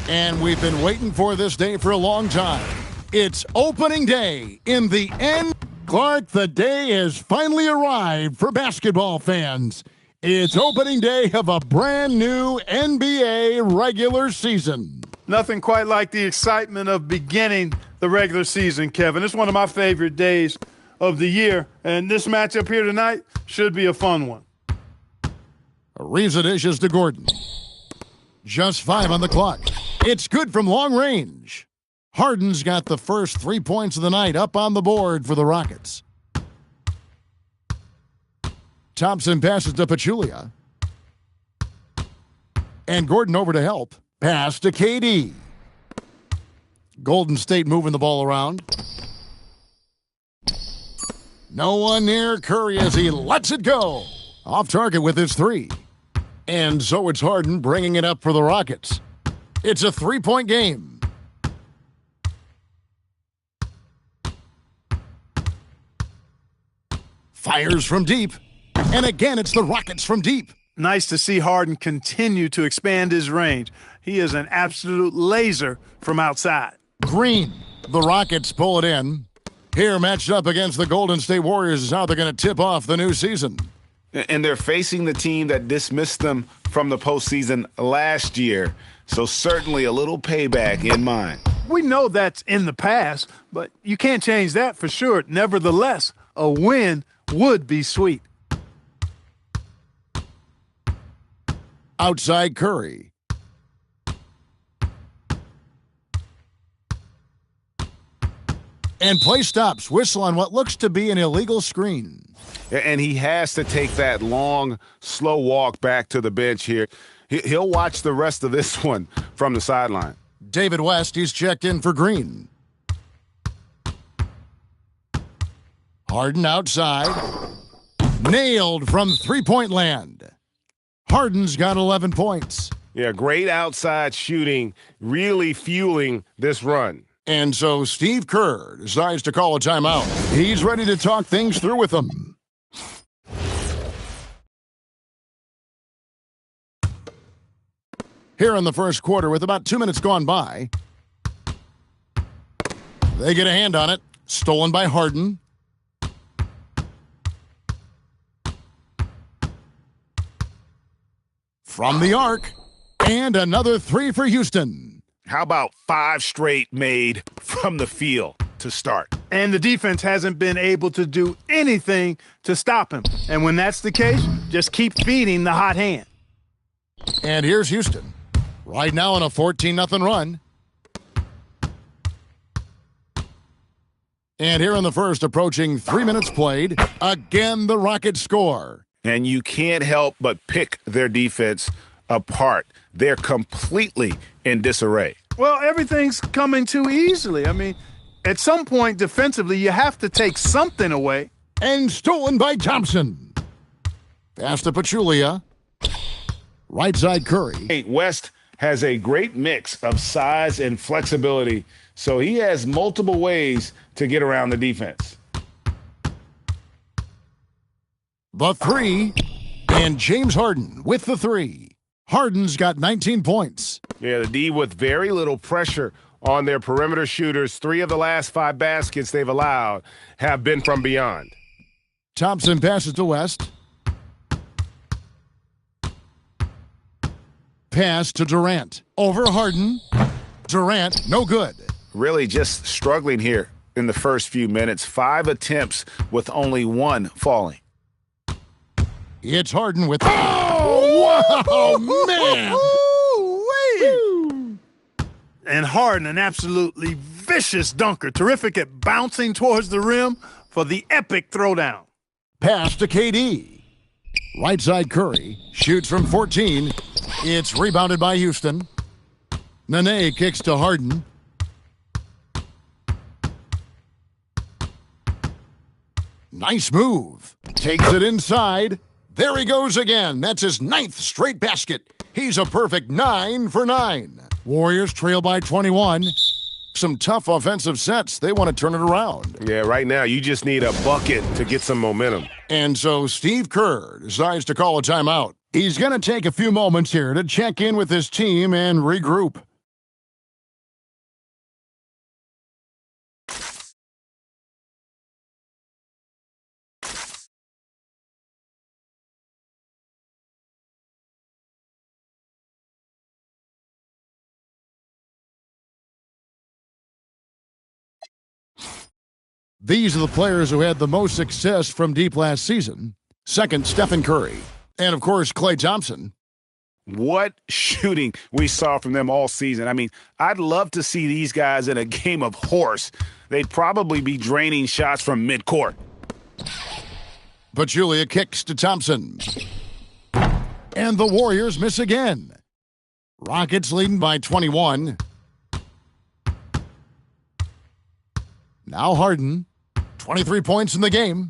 And we've been waiting for this day for a long time. It's opening day in the N. Clark, the day has finally arrived for basketball fans. It's opening day of a brand new NBA regular season. Nothing quite like the excitement of beginning the regular season, Kevin. It's one of my favorite days of the year, and this matchup here tonight should be a fun one. Ariza dishes to Gordon. Just 5 on the clock. It's good from long range. Harden's got the first 3 points of the night up on the board for the Rockets. Thompson passes to Pachulia. And Gordon over to help. Pass to KD. Golden State moving the ball around. No one near Curry as he lets it go. Off target with his 3. And so it's Harden bringing it up for the Rockets. It's a 3-point game. Fires from deep. And again, it's the Rockets from deep. Nice to see Harden continue to expand his range. He is an absolute laser from outside. Green. The Rockets pull it in. Here, matched up against the Golden State Warriors, is how they're going to tip off the new season. And they're facing the team that dismissed them from the postseason last year. So certainly a little payback in mind. We know that's in the past, but you can't change that for sure. Nevertheless, a win would be sweet. Outside Curry. And play stops. Whistle on what looks to be an illegal screen. And he has to take that long, slow walk back to the bench here. He'll watch the rest of this one from the sideline. David West, he's checked in for Green. Harden outside. Nailed from three-point land. Harden's got 11 points. Yeah, great outside shooting, really fueling this run. And so Steve Kerr decides to call a timeout. He's ready to talk things through with them. Here in the first quarter, with about 2 minutes gone by, they get a hand on it. Stolen by Harden. From the arc. And another 3 for Houston. How about 5 straight made from the field to start? And the defense hasn't been able to do anything to stop him. And when that's the case, just keep feeding the hot hand. And here's Houston. Right now on a 14-0 run. And here in the first, approaching 3 minutes played, again the Rockets score. And you can't help but pick their defense apart. They're completely in disarray. Well, everything's coming too easily. I mean, at some point defensively, you have to take something away. And stolen by Thompson. Pass to Pachulia. Right side Curry. West has a great mix of size and flexibility, so he has multiple ways to get around the defense. The 3, and James Harden with the 3. Harden's got 19 points. Yeah, the D with very little pressure on their perimeter shooters. 3 of the last 5 baskets they've allowed have been from beyond. Thompson passes to West. Pass to Durant. Over Harden. Durant, no good. Really just struggling here in the first few minutes. 5 attempts with only 1 falling. It's Harden with... Oh, man! And Harden, an absolutely vicious dunker. Terrific at bouncing towards the rim for the epic throwdown. Pass to KD. Right side Curry. Shoots from 14. It's rebounded by Houston. Nene kicks to Harden. Nice move. Takes it inside. There he goes again. That's his 9th straight basket. He's a perfect 9 for 9. Warriors trail by 21. Some tough offensive sets. They want to turn it around. Yeah, right now you just need a bucket to get some momentum. And so Steve Kerr decides to call a timeout. He's going to take a few moments here to check in with his team and regroup. These are the players who had the most success from deep last season. Second, Stephen Curry. And, of course, Klay Thompson. What shooting we saw from them all season. I mean, I'd love to see these guys in a game of horse. They'd probably be draining shots from midcourt. Pachulia kicks to Thompson. And the Warriors miss again. Rockets leading by 21. Now Harden. 23 points in the game.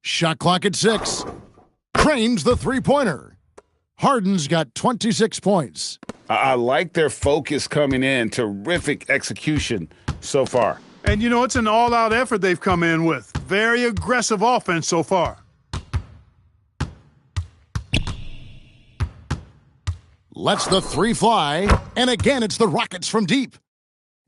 Shot clock at 6. Trains the three-pointer. Harden's got 26 points. I like their focus coming in. Terrific execution so far. And, you know, it's an all-out effort they've come in with. Very aggressive offense so far. Lets the three fly. And again, it's the Rockets from deep.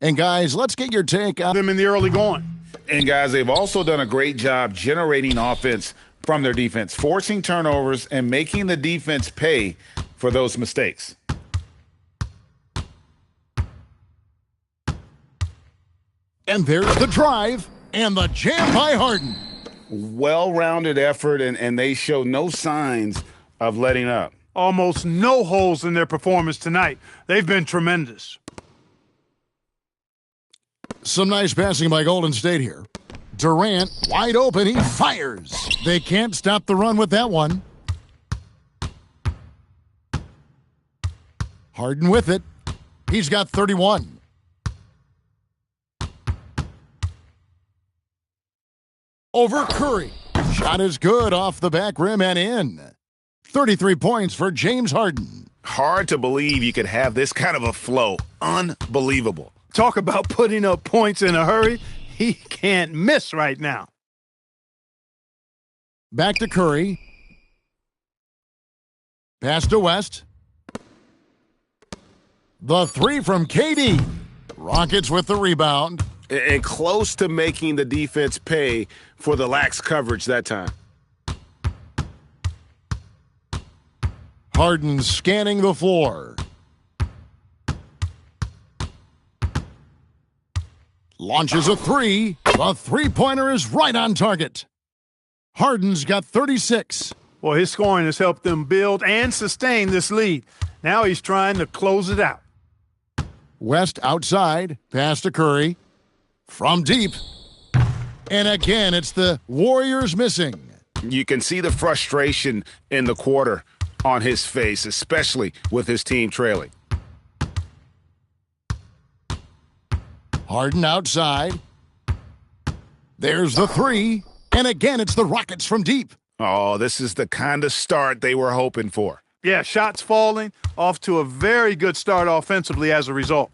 And, guys, let's get your take on Them in the early going. And, guys, they've also done a great job generating offense from their defense, forcing turnovers and making the defense pay for those mistakes. And there's the drive and the jam by Harden. Well-rounded effort, and they show no signs of letting up. Almost no holes in their performance tonight. They've been tremendous. Some nice passing by Golden State here. Durant, wide open, he fires. They can't stop the run with that one. Harden with it. He's got 31. Over Curry. Shot is good off the back rim and in. 33 points for James Harden. Hard to believe you could have this kind of a flow. Unbelievable. Talk about putting up points in a hurry. He can't miss right now. Back to Curry. Pass to West. The three from KD. Rockets with the rebound. And close to making the defense pay for the lax coverage that time. Harden scanning the floor. Launches a three. The three-pointer is right on target. Harden's got 36. Well, his scoring has helped them build and sustain this lead. Now he's trying to close it out. West outside. Pass to Curry. From deep. And again, it's the Warriors missing. You can see the frustration in the quarter on his face, especially with his team trailing. Harden outside. There's the three. And again, it's the Rockets from deep. Oh, this is the kind of start they were hoping for. Yeah, shots falling, off to a very good start offensively as a result.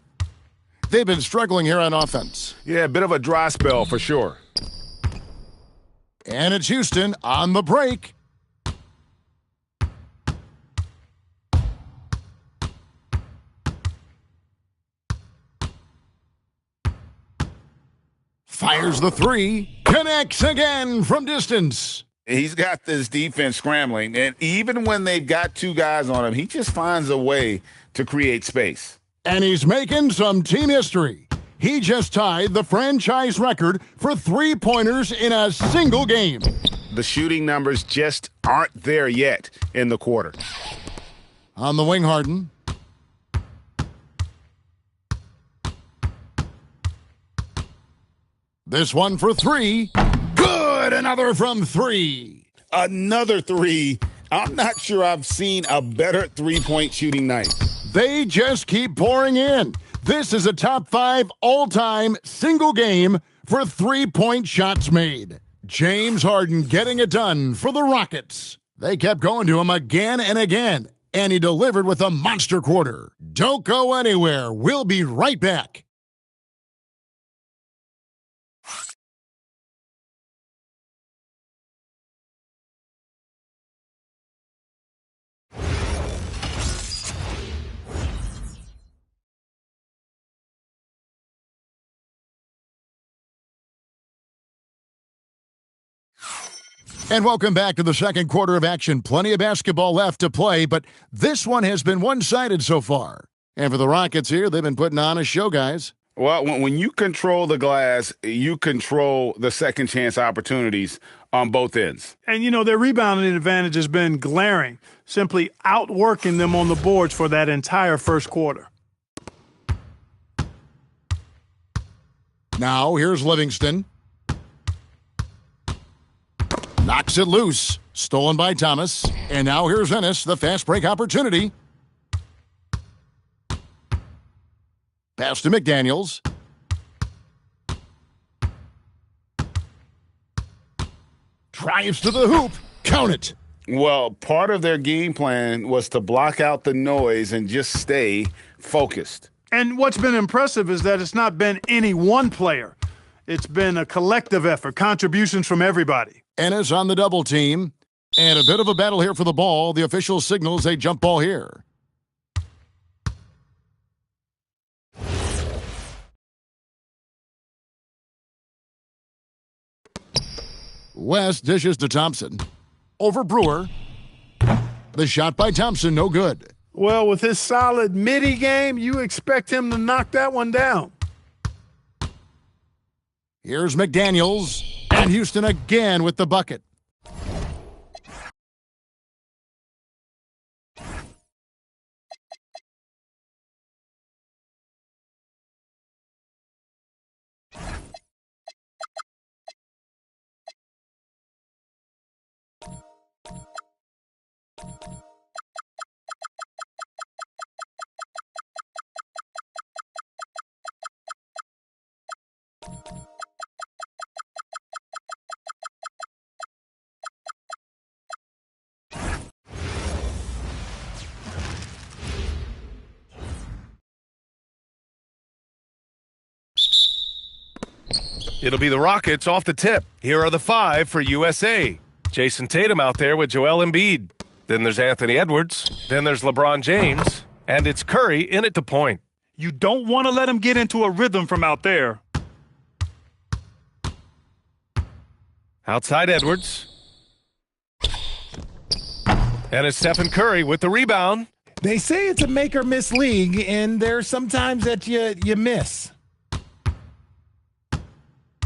They've been struggling here on offense. Yeah, a bit of a dry spell for sure. And it's Houston on the break. Fires the three. Connects again from distance. He's got this defense scrambling, and even when they've got two guys on him, he just finds a way to create space. And he's making some team history. He just tied the franchise record for three-pointers in a single game. The shooting numbers just aren't there yet in the quarter. On the wing, Harden. This one for three. Good! Another from three. Another three. I'm not sure I've seen a better three-point shooting night. They just keep pouring in. This is a top 5 all-time single game for three-point shots made. James Harden getting it done for the Rockets. They kept going to him again and again, and he delivered with a monster quarter. Don't go anywhere. We'll be right back. And welcome back to the second quarter of action. Plenty of basketball left to play, but this one has been one-sided so far. And for the Rockets here, they've been putting on a show, guys. Well, when you control the glass, you control the second chance opportunities on both ends. And, their rebounding advantage has been glaring, simply outworking them on the boards for that entire first quarter. Now, here's Livingston. Knocks it loose. Stolen by Thomas. And now here's Ennis, the fast break opportunity. Pass to McDaniels. Drives to the hoop. Count it. Well, part of their game plan was to block out the noise and just stay focused. And what's been impressive is that it's not been any one player. It's been a collective effort, contributions from everybody. Ennis on the double team. And a bit of a battle here for the ball. The official signals a jump ball here. West dishes to Thompson. Over Brewer. The shot by Thompson, no good. Well, with his solid midi game, you expect him to knock that one down. Here's McDaniels. And Houston again with the bucket. It'll be the Rockets off the tip. Here are the 5 for USA. Jason Tatum out there with Joel Embiid. Then there's Anthony Edwards. Then there's LeBron James. And it's Curry in at the point. You don't want to let him get into a rhythm from out there. Outside Edwards. And it's Stephen Curry with the rebound. They say it's a make or miss league, and there's sometimes that you miss.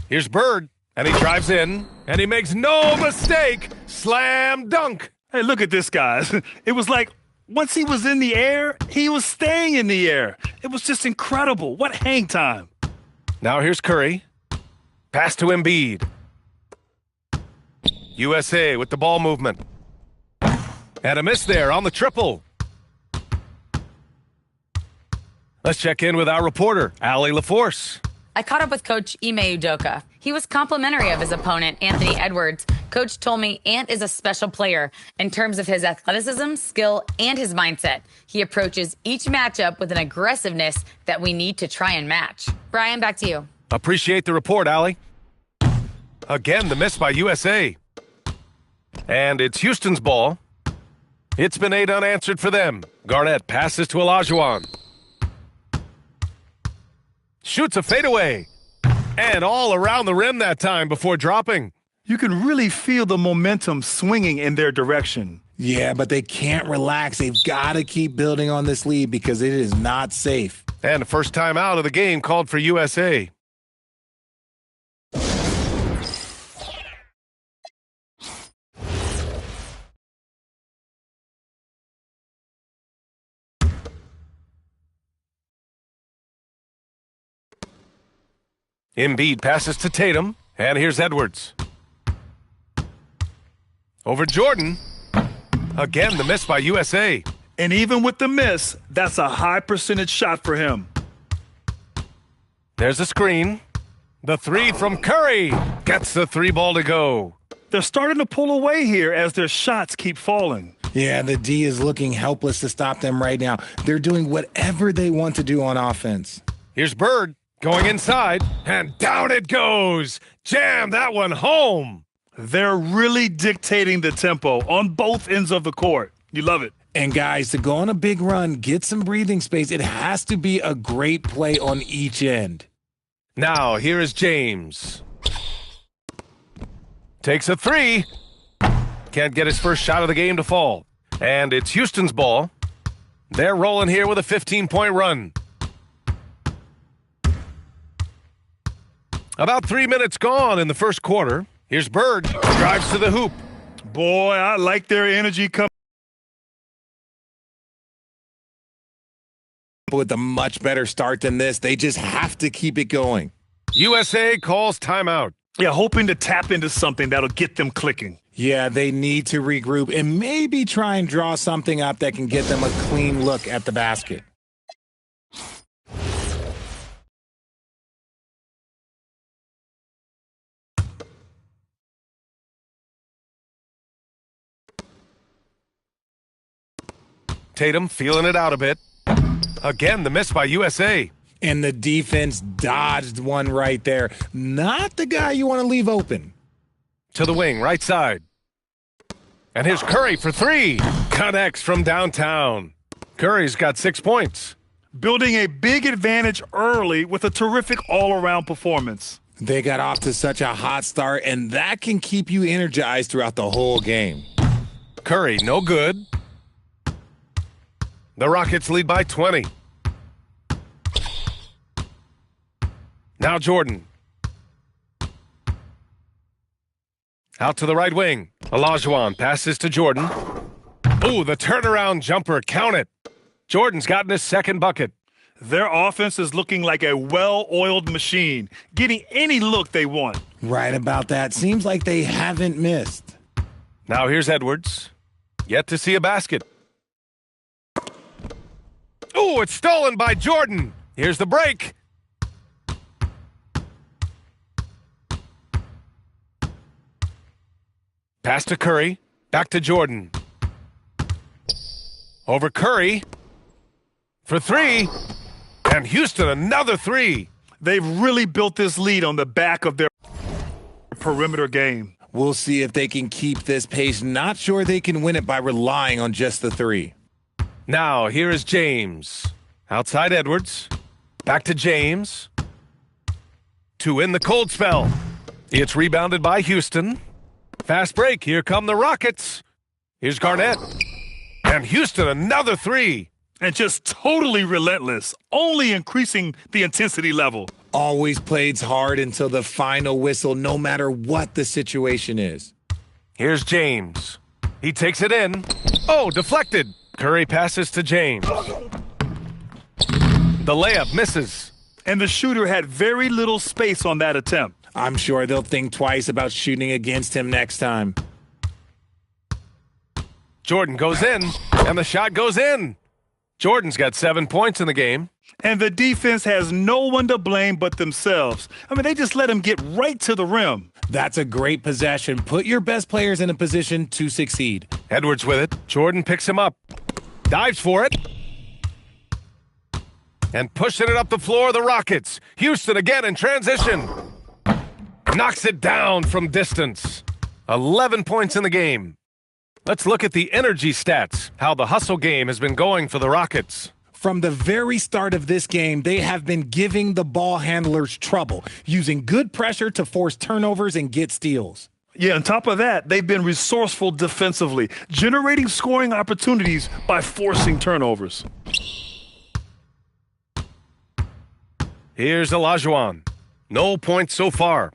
Here's Bird, and he drives in, and he makes no mistake. Slam dunk. Hey, look at this, guys. It was like once he was in the air, he was staying in the air. It was just incredible. What hang time. Now here's Curry. Pass to Embiid. USA with the ball movement. And a miss there on the triple. Let's check in with our reporter, Allie LaForce. I caught up with Coach Ime Udoka. He was complimentary of his opponent, Anthony Edwards. Coach told me Ant is a special player in terms of his athleticism, skill, and his mindset. He approaches each matchup with an aggressiveness that we need to try and match. Brian, back to you. Appreciate the report, Allie. Again, the miss by USA. And it's Houston's ball. It's been 8 unanswered for them. Garnett passes to Olajuwon. Shoots a fadeaway. And all around the rim that time before dropping. You can really feel the momentum swinging in their direction. Yeah, but they can't relax. They've got to keep building on this lead because it is not safe. And the first time out of the game called for USA. Embiid passes to Tatum, and here's Edwards. Over Jordan. Again, the miss by USA. And even with the miss, that's a high percentage shot for him. There's a screen. The 3 from Curry gets the 3 ball to go. They're starting to pull away here as their shots keep falling. Yeah, the D is looking helpless to stop them right now. They're doing whatever they want to do on offense. Here's Bird going inside, and down it goes. Jam that one home. They're really dictating the tempo on both ends of the court. You love it. And guys, to go on a big run, get some breathing space, it has to be a great play on each end. Now, here is James. Takes a 3. Can't get his first shot of the game to fall. And it's Houston's ball. They're rolling here with a 15-point run. About 3 minutes gone in the first quarter. Here's Bird. Drives to the hoop. Boy, I like their energy coming. With a much better start than this, they just have to keep it going. USA calls timeout. Yeah, hoping to tap into something that'll get them clicking. Yeah, they need to regroup and maybe try and draw something up that can get them a clean look at the basket. Tatum feeling it out a bit. Again, the miss by USA. And the defense dodged one right there. Not the guy you want to leave open. To the wing, right side. And here's Curry for three. Connects from downtown. Curry's got 6 points. Building a big advantage early with a terrific all-around performance. They got off to such a hot start, and that can keep you energized throughout the whole game. Curry, no good. The Rockets lead by 20. Now Jordan. Out to the right wing. Olajuwon passes to Jordan. Ooh, the turnaround jumper. Count it. Jordan's gotten his second bucket. Their offense is looking like a well-oiled machine, getting any look they want. Right about that. Seems like they haven't missed. Now here's Edwards. Yet to see a basket. Ooh, it's stolen by Jordan. Here's the break. Pass to Curry. Back to Jordan. Over Curry. For three. And Houston, another three. They've really built this lead on the back of their perimeter game. We'll see if they can keep this pace. Not sure they can win it by relying on just the three. Now, here is James. Outside Edwards. Back to James. To end the cold spell. It's rebounded by Houston. Fast break. Here come the Rockets. Here's Garnett. And Houston, another three. And just totally relentless, only increasing the intensity level. Always plays hard until the final whistle, no matter what the situation is. Here's James. He takes it in. Oh, deflected. Curry passes to James. The layup misses. And the shooter had very little space on that attempt. I'm sure they'll think twice about shooting against him next time. Jordan goes in, and the shot goes in. Jordan's got 7 points in the game. And the defense has no one to blame but themselves. I mean, they just let him get right to the rim. That's a great possession. Put your best players in a position to succeed. Edwards with it. Jordan picks him up. Dives for it. And pushing it up the floor, the Rockets. Houston again in transition. Knocks it down from distance. 11 points in the game. Let's look at the energy stats, how the hustle game has been going for the Rockets. From the very start of this game, they have been giving the ball handlers trouble, using good pressure to force turnovers and get steals. Yeah, on top of that, they've been resourceful defensively, generating scoring opportunities by forcing turnovers. Here's Olajuwon. No points so far.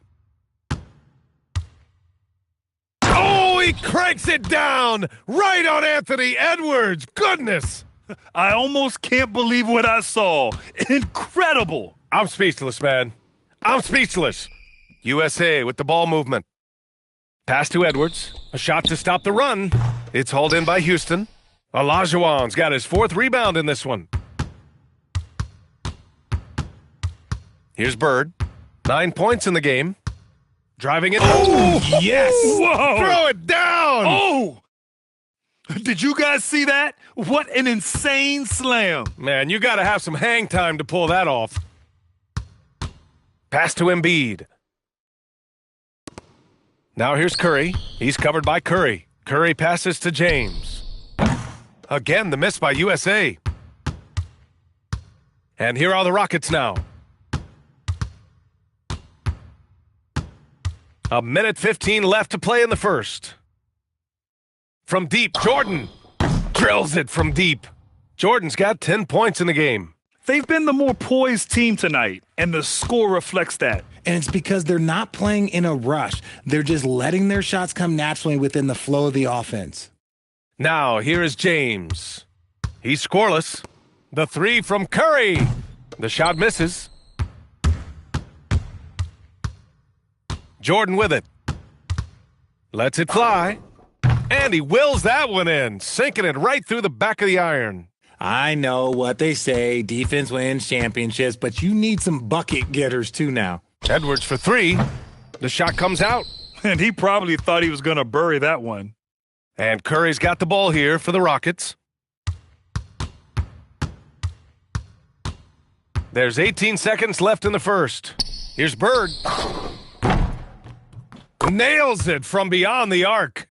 Oh, he cranks it down right on Anthony Edwards. Goodness. I almost can't believe what I saw. Incredible. I'm speechless, man. I'm speechless. USA with the ball movement. Pass to Edwards. A shot to stop the run. It's hauled in by Houston. Olajuwon's got his 4th rebound in this one. Here's Bird. 9 points in the game. Driving it. Oh, yes. Whoa. Throw it down. Oh. Did you guys see that? What an insane slam. Man, you got to have some hang time to pull that off. Pass to Embiid. Now here's Curry. He's covered by Curry. Curry passes to James. Again, the miss by USA. And here are the Rockets now. 1:15 left to play in the first. From deep, Jordan drills it from deep. Jordan's got 10 points in the game. They've been the more poised team tonight, and the score reflects that. And it's because they're not playing in a rush. They're just letting their shots come naturally within the flow of the offense. Now, here is James. He's scoreless. The three from Curry. The shot misses. Jordan with it. Lets it fly. And he wills that one in, sinking it right through the back of the iron. I know what they say, defense wins championships, but you need some bucket getters too now. Edwards for three. The shot comes out. And he probably thought he was going to bury that one. And Curry's got the ball here for the Rockets. There's 18 seconds left in the first. Here's Bird. Nails it from beyond the arc.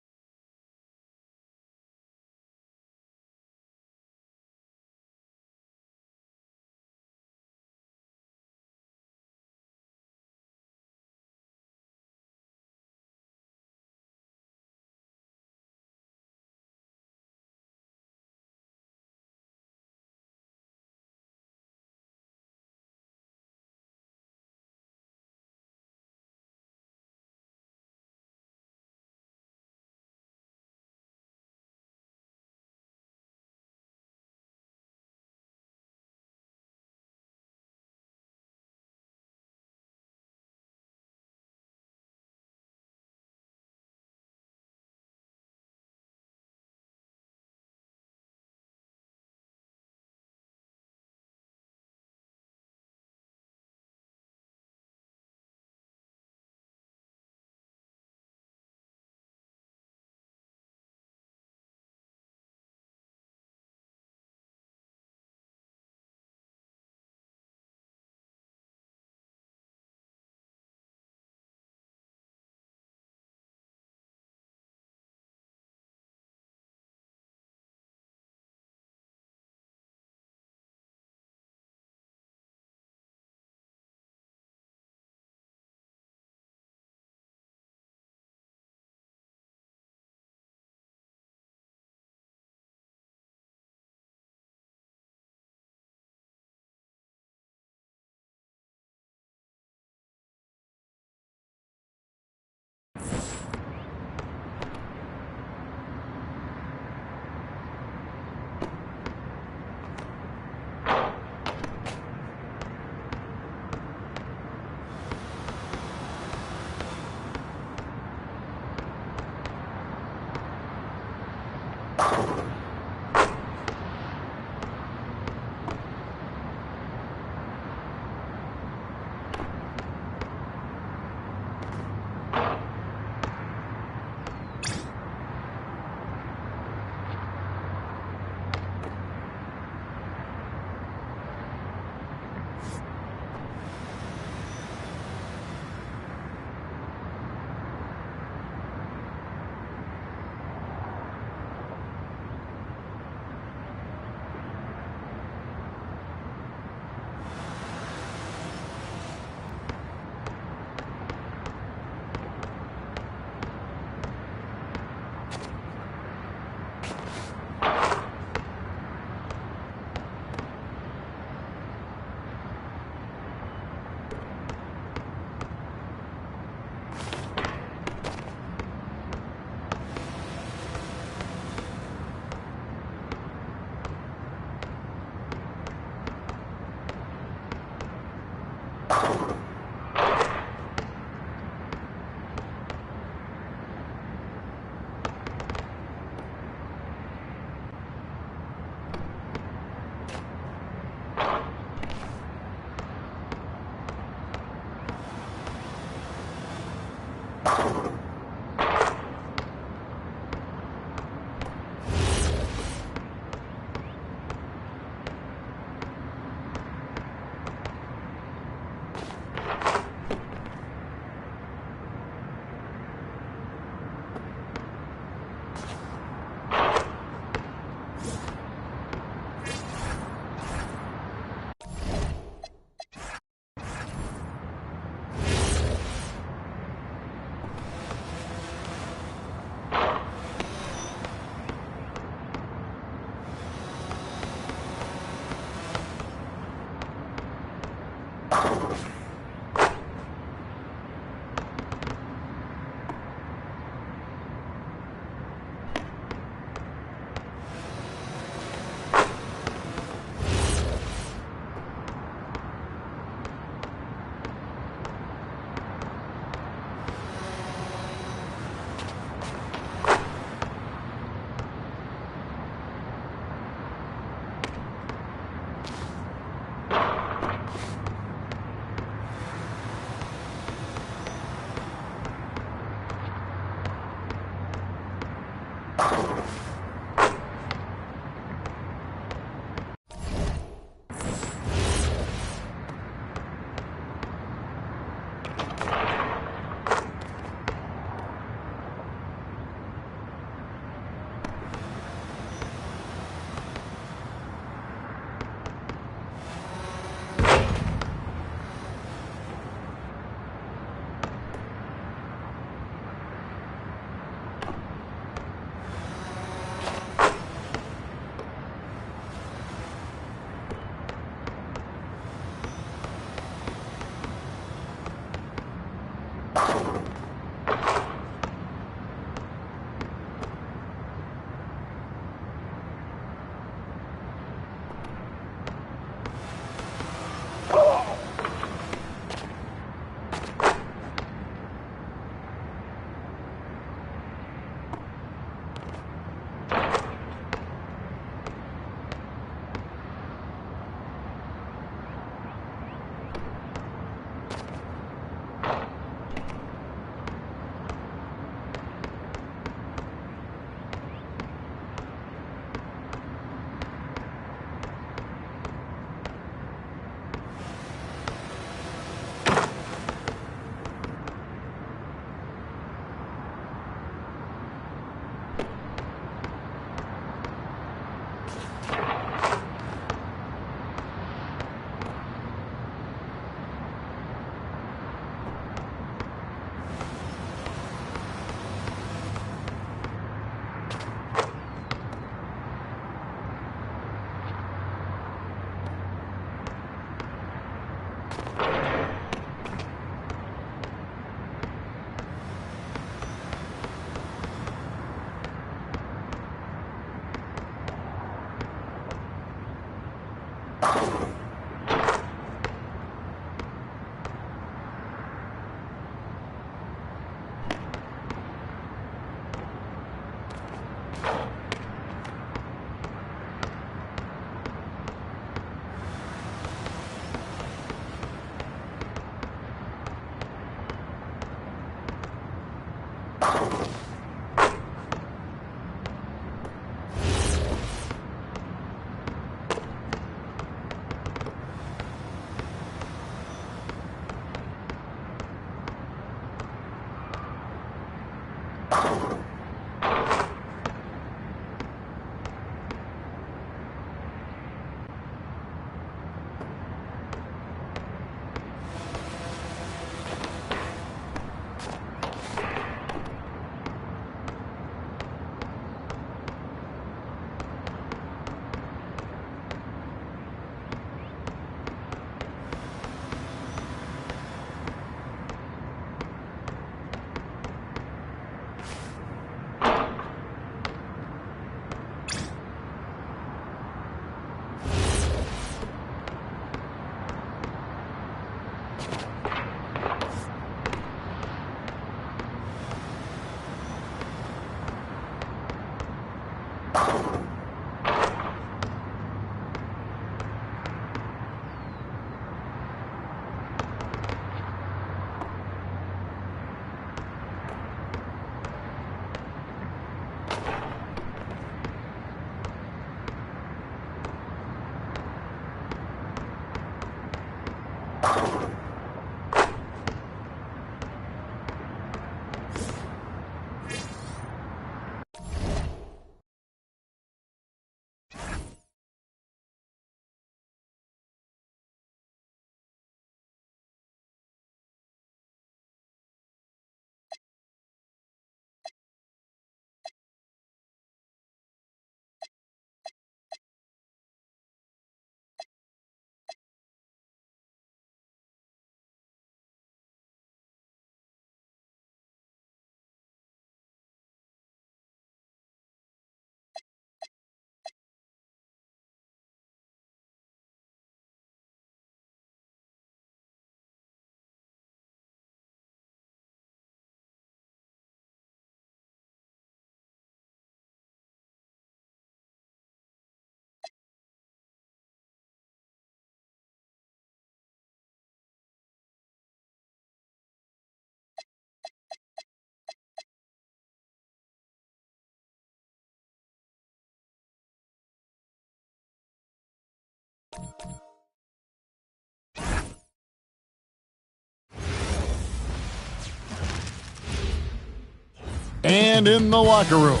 And in the locker room,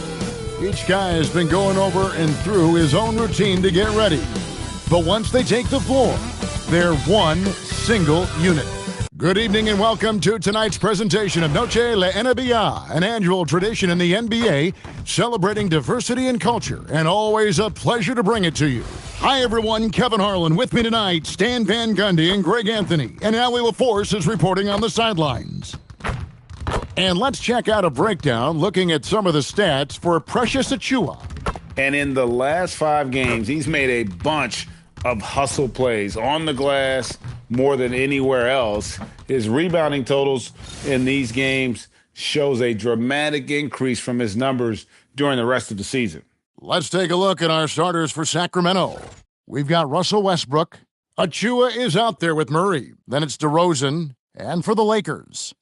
each guy has been going over and through his own routine to get ready. But once they take the floor, they're one single unit. Good evening and welcome to tonight's presentation of Noche La NBA, an annual tradition in the NBA celebrating diversity and culture, and always a pleasure to bring it to you. Hi everyone, Kevin Harlan with me tonight, Stan Van Gundy and Greg Anthony, and Allie LaForce is reporting on the sidelines. And let's check out a breakdown looking at some of the stats for Precious Achiuwa. And in the last 5 games, he's made a bunch of hustle plays on the glass more than anywhere else. His rebounding totals in these games shows a dramatic increase from his numbers during the rest of the season. Let's take a look at our starters for Sacramento. We've got Russell Westbrook. Achiuwa is out there with Murray. Then it's DeRozan. And for the Lakers,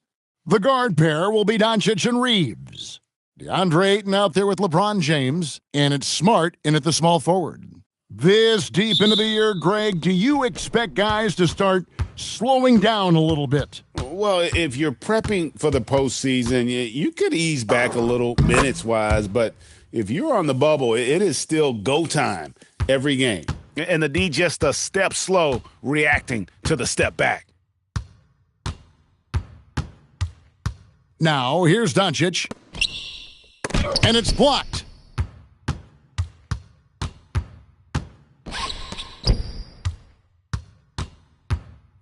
the guard pair will be Doncic and Reeves. DeAndre Ayton out there with LeBron James. And it's Smart in at the small forward. This deep into the year, Greg, do you expect guys to start slowing down a little bit? Well, if you're prepping for the postseason, you could ease back a little minutes-wise, but if you're on the bubble, it is still go time every game. And the D just a step slow reacting to the step back. Now, here's Doncic. And it's blocked.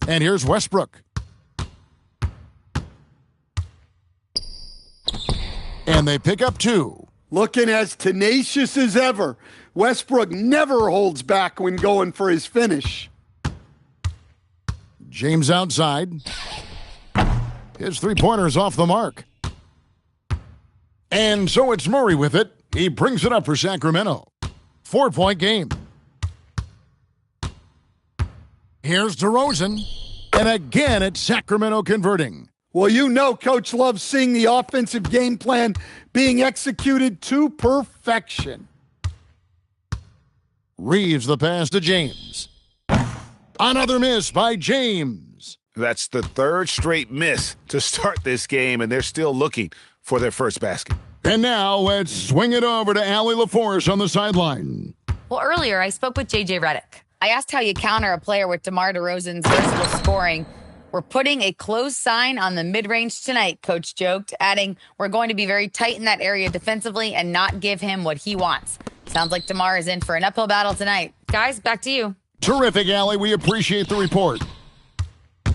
And here's Westbrook. And they pick up 2. looking as tenacious as ever. Westbrook never holds back when going for his finish. James outside. His three-pointer's off the mark. And so it's Murray with it. He brings it up for Sacramento. 4-point game. Here's DeRozan. And again, it's Sacramento converting. Well, you know Coach loves seeing the offensive game plan being executed to perfection. Reeves the pass to James. Another miss by James. That's the third straight miss to start this game, and they're still looking for their first basket. And now let's swing it over to Allie LaForce on the sideline. Well, earlier I spoke with J.J. Redick. I asked how you counter a player with DeMar DeRozan's versatile scoring. We're putting a close sign on the mid-range tonight, Coach joked, adding, we're going to be very tight in that area defensively and not give him what he wants. Sounds like DeMar is in for an uphill battle tonight. Guys, back to you. Terrific, Allie. We appreciate the report.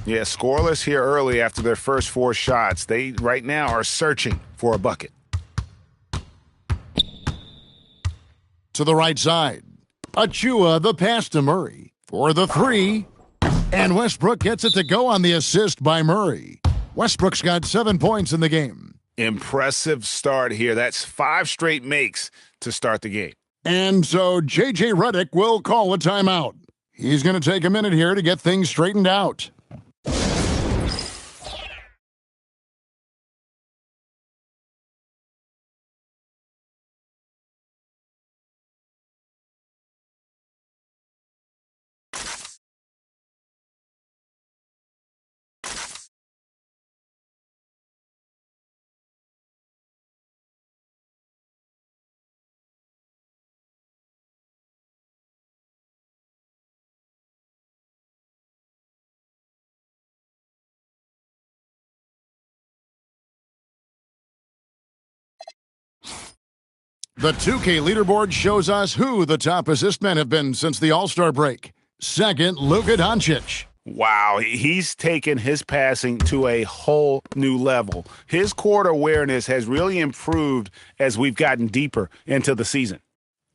Yeah, scoreless here early after their first 4 shots. They, right now, are searching for a bucket. To the right side. Achua, the pass to Murray for the 3. And Westbrook gets it to go on the assist by Murray. Westbrook's got 7 points in the game. Impressive start here. That's 5 straight makes to start the game. And so J.J. Redick will call a timeout. He's going to take a minute here to get things straightened out. The 2K leaderboard shows us who the top assist men have been since the All-Star break. Second, Luka Doncic. Wow, he's taken his passing to a whole new level. His court awareness has really improved as we've gotten deeper into the season.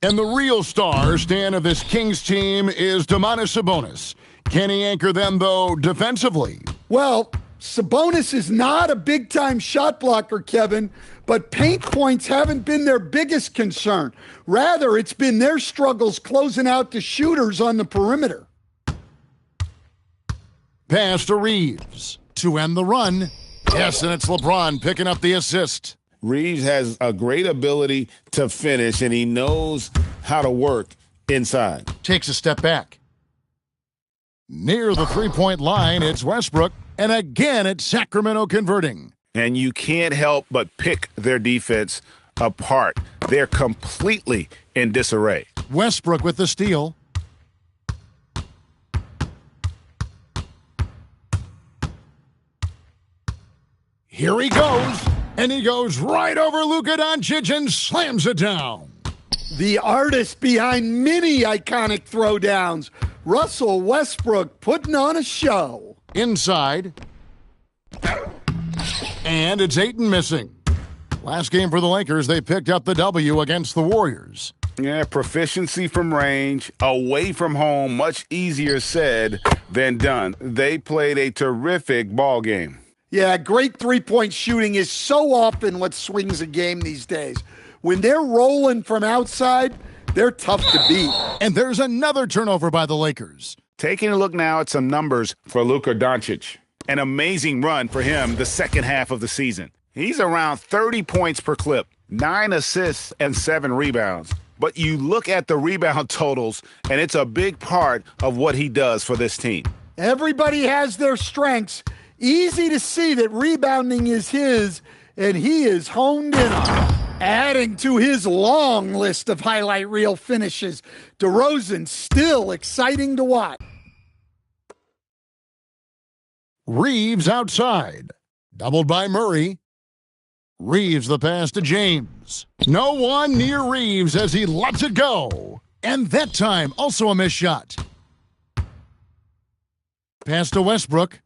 And the real star, Stan, of this Kings team is Domantas Sabonis. Can he anchor them, though, defensively? Well, Sabonis is not a big-time shot blocker, Kevin, but paint points haven't been their biggest concern. Rather, it's been their struggles closing out the shooters on the perimeter. Pass to Reeves to end the run. Yes, and it's LeBron picking up the assist. Reeves has a great ability to finish, and he knows how to work inside. Takes a step back. Near the three-point line, it's Westbrook. And again, it's Sacramento converting. And you can't help but pick their defense apart. They're completely in disarray. Westbrook with the steal. Here he goes. And he goes right over Luka Doncic and slams it down. The artist behind many iconic throwdowns, Russell Westbrook, putting on a show. Inside. And it's Ayton missing. Last game for the Lakers, they picked up the W against the Warriors. Yeah, proficiency from range, away from home, much easier said than done. They played a terrific ball game. Yeah, great three-point shooting is so often what swings a game these days. When they're rolling from outside, they're tough to beat. And there's another turnover by the Lakers. Taking a look now at some numbers for Luka Doncic. An amazing run for him the second half of the season. He's around 30 points per clip, 9 assists and 7 rebounds. But you look at the rebound totals, and it's a big part of what he does for this team. Everybody has their strengths. Easy to see that rebounding is his, and he is honed in on it. Adding to his long list of highlight reel finishes, DeRozan still exciting to watch. Reeves outside. Doubled by Murray. Reeves the pass to James. No one near Reeves as he lets it go. And that time, also a missed shot. Pass to Westbrook.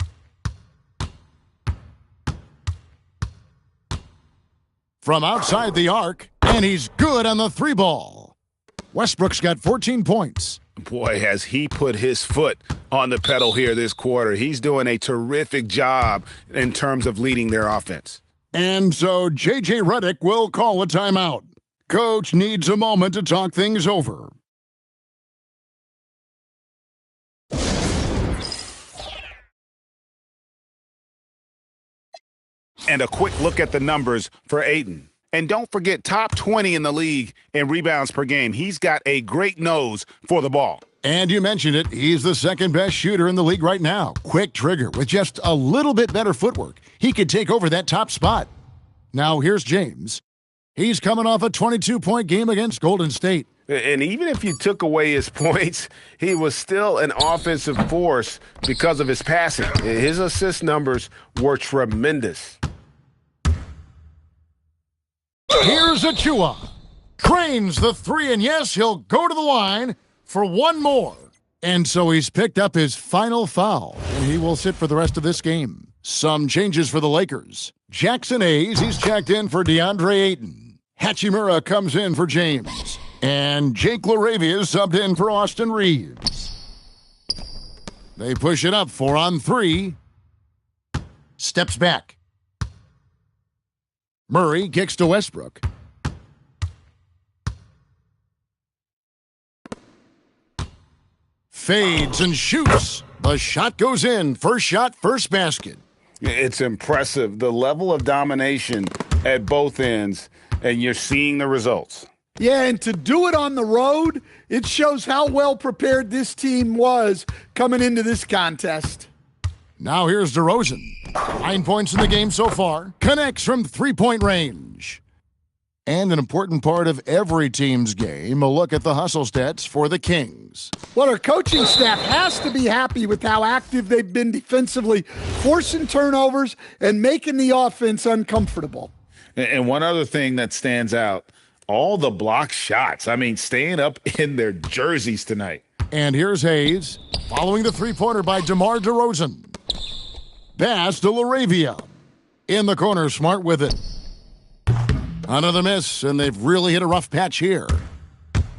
From outside the arc. And he's good on the 3-ball. Westbrook's got 14 points. Boy, has he put his foot on the pedal here this quarter. He's doing a terrific job in terms of leading their offense. And so J.J. Redick will call a timeout. Coach needs a moment to talk things over. And a quick look at the numbers for Ayton. And don't forget, top 20 in the league in rebounds per game. He's got a great nose for the ball. And you mentioned it, he's the second best shooter in the league right now. Quick trigger with just a little bit better footwork. He could take over that top spot. Now here's James. He's coming off a 22-point game against Golden State. And even if you took away his points, he was still an offensive force because of his passing. His assist numbers were tremendous. Here's Achua. Cranes the 3, and yes, he'll go to the line for one more. And so he's picked up his final foul, and he will sit for the rest of this game. Some changes for the Lakers. Jackson Hayes, he's checked in for DeAndre Ayton. Hachimura comes in for James. And Jake LaRavia is subbed in for Austin Reeves. They push it up 4-on-3. Steps back. Murray kicks to Westbrook. Fades and shoots. The shot goes in. First shot, first basket. It's impressive, the level of domination at both ends, and you're seeing the results. Yeah, and to do it on the road, it shows how well prepared this team was coming into this contest. Now here's DeRozan. 9 points in the game so far. Connects from 3-point range. And an important part of every team's game, a look at the hustle stats for the Kings. Well, our coaching staff has to be happy with how active they've been defensively, forcing turnovers and making the offense uncomfortable. And one other thing that stands out, all the block shots. I mean, staying up in their jerseys tonight. And here's Hayes, following the three-pointer by DeMar DeRozan. Pass to LaRavia. In the corner, Smart with it. Another miss, and they've really hit a rough patch here.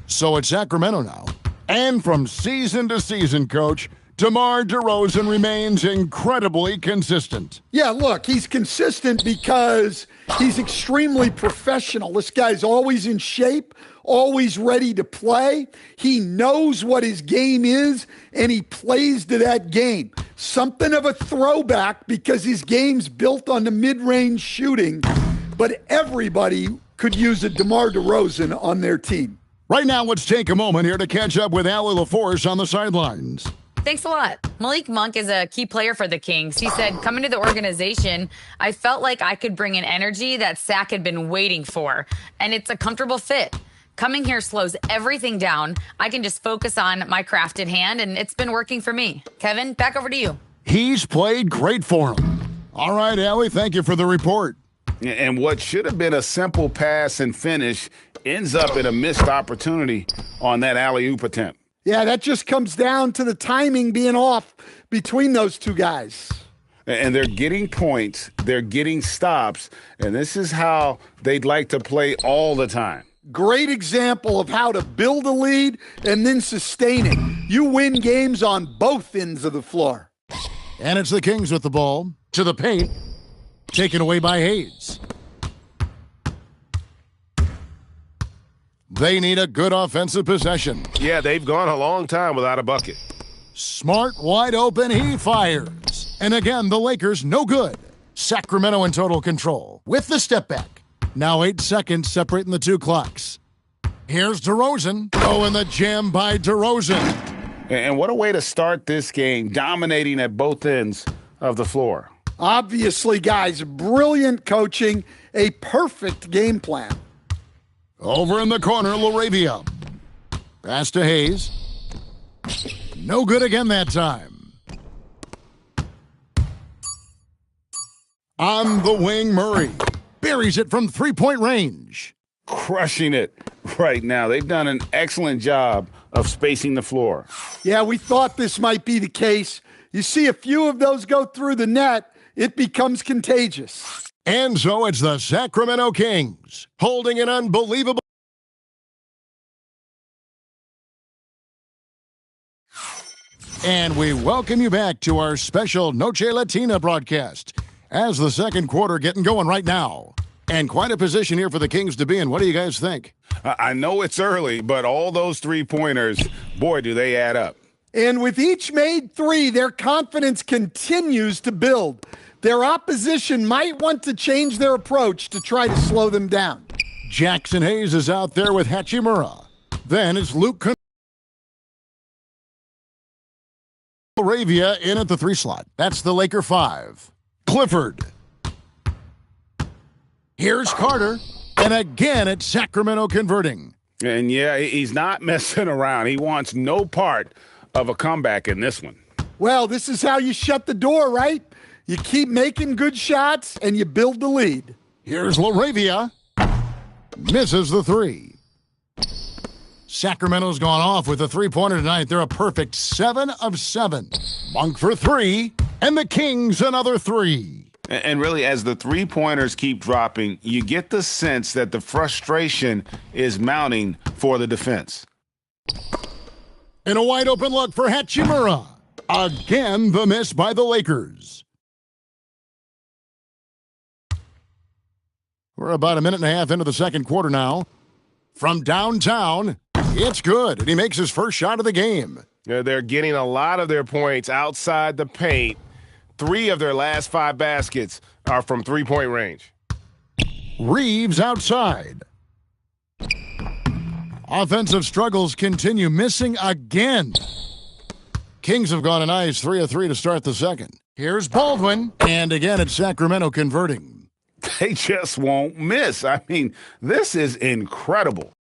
So it's Sacramento now. And from season to season, Coach, DeMar DeRozan remains incredibly consistent. Yeah, look, he's consistent because he's extremely professional. This guy's always in shape, always ready to play. He knows what his game is, and he plays to that game. Something of a throwback because his game's built on the mid-range shooting, but everybody could use a DeMar DeRozan on their team. Right now, let's take a moment here to catch up with Allie LaForce on the sidelines. Thanks a lot. Malik Monk is a key player for the Kings. He said, coming to the organization, I felt like I could bring an energy that Sac had been waiting for, and it's a comfortable fit. Coming here slows everything down. I can just focus on my craft at hand, and it's been working for me. Kevin, back over to you. He's played great for him. All right, Allie, thank you for the report. And what should have been a simple pass and finish ends up in a missed opportunity on that alley-oop attempt. Yeah, that just comes down to the timing being off between those two guys. And they're getting points, they're getting stops, and this is how they'd like to play all the time. Great example of how to build a lead and then sustain it. You win games on both ends of the floor. And it's the Kings with the ball to the paint, taken away by Hayes. They need a good offensive possession. Yeah, they've gone a long time without a bucket. Smart, wide open, he fires. And again, the Lakers no good. Sacramento in total control with the step back. Now 8 seconds separating the two clocks. Here's DeRozan. Oh, and the jam by DeRozan. And what a way to start this game, dominating at both ends of the floor. Obviously, guys, brilliant coaching, a perfect game plan. Over in the corner, LaRavia. Pass to Hayes. No good again that time. On the wing, Murray. Buries it from 3-point range. Crushing it right now. They've done an excellent job of spacing the floor. Yeah, we thought this might be the case. You see a few of those go through the net, it becomes contagious. And so it's the Sacramento Kings holding an unbelievable. And we welcome you back to our special Noche Latina broadcast as the second quarter getting going right now. And quite a position here for the Kings to be in. What do you guys think? I know it's early, but all those three-pointers, boy, do they add up. And with each made three, their confidence continues to build. Their opposition might want to change their approach to try to slow them down. Jackson Hayes is out there with Hachimura. Then it's Luke Moravia in at the 3 slot. That's the Laker 5. Clifford. Here's Carter. And again, it's Sacramento converting. And yeah, he's not messing around. He wants no part of a comeback in this one. Well, this is how you shut the door, right? You keep making good shots and you build the lead. Here's Laravia. Misses the 3. Sacramento's gone off with a 3-pointer tonight. They're a perfect 7 of 7. Monk for 3, and the Kings another 3. And really, as the three-pointers keep dropping, you get the sense that the frustration is mounting for the defense. And a wide-open look for Hachimura. Again, the miss by the Lakers. We're about a minute and a half into the second quarter now. From downtown, it's good, and he makes his first shot of the game. Yeah, they're getting a lot of their points outside the paint. 3 of their last 5 baskets are from three-point range. Reeves outside. Offensive struggles continue, missing again. Kings have gone a nice 3 of 3 to start the second. Here's Baldwin, and again it's Sacramento converting. They just won't miss. I mean, this is incredible.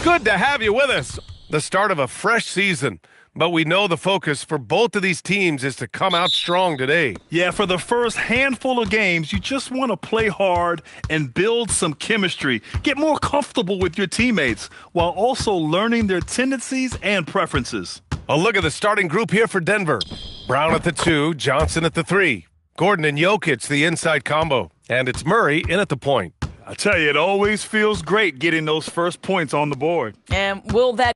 Good to have you with us. The start of a fresh season, but we know the focus for both of these teams is to come out strong today. Yeah, for the first handful of games, you just want to play hard and build some chemistry. Get more comfortable with your teammates while also learning their tendencies and preferences. A look at the starting group here for Denver. Brown at the 2, Johnson at the 3. Gordon and Jokic, the inside combo. And it's Murray in at the point. I tell you, it always feels great getting those first points on the board. And will that...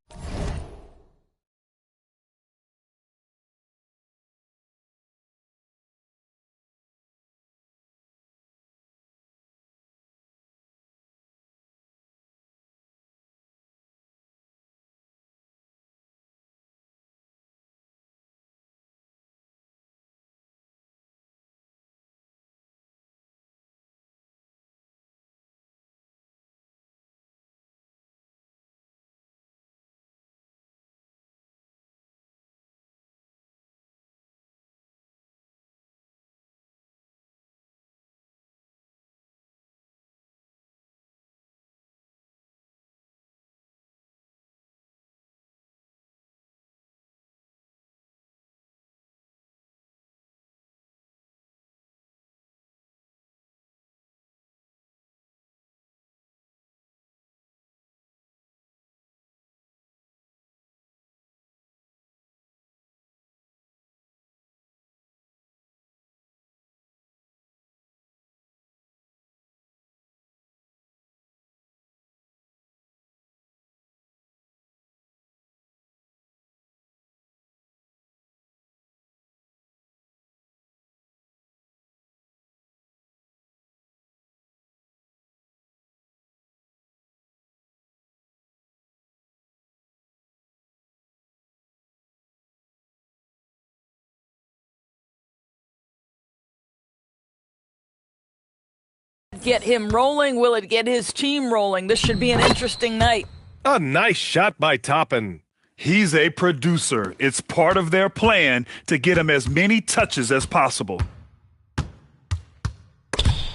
get him rolling? Will it get his team rolling? This should be an interesting night. A nice shot by Toppin. He's a producer. It's part of their plan to get him as many touches as possible.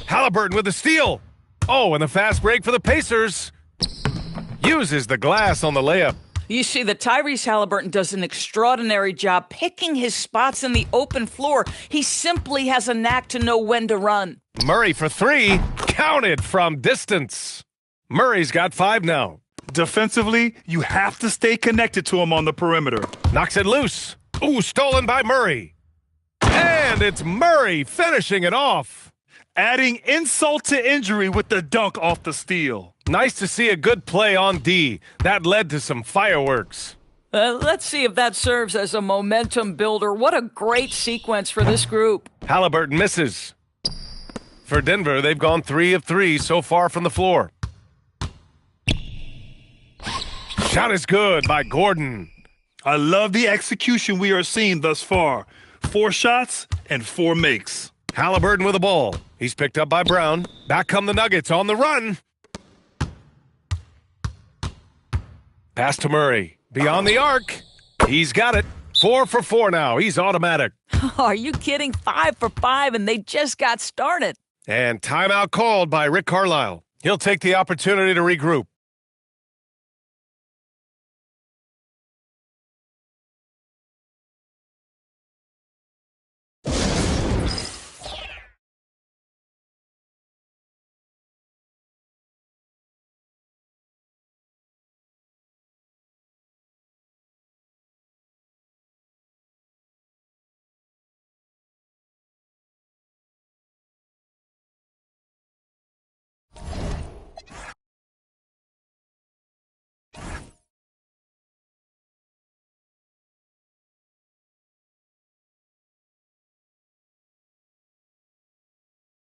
Halliburton with the steal. Oh, and the fast break for the Pacers. Uses the glass on the layup. You see that Tyrese Halliburton does an extraordinary job picking his spots in the open floor. He simply has a knack to know when to run. Murray for 3. Counted from distance. Murray's got 5 now. Defensively, you have to stay connected to him on the perimeter. Knocks it loose. Ooh, stolen by Murray. And it's Murray finishing it off. Adding insult to injury with the dunk off the steal. Nice to see a good play on D. That led to some fireworks. Let's see if that serves as a momentum builder. What a great sequence for this group. Halliburton misses. For Denver, they've gone 3 of 3 so far from the floor. Shot is good by Gordon. I love the execution we are seeing thus far. 4 shots and 4 makes. Halliburton with the ball. He's picked up by Brown. Back come the Nuggets on the run. Pass to Murray. Beyond the arc. He's got it. 4 for 4 now. He's automatic. Are you kidding? 5 for 5, and they just got started. And timeout called by Rick Carlisle. He'll take the opportunity to regroup.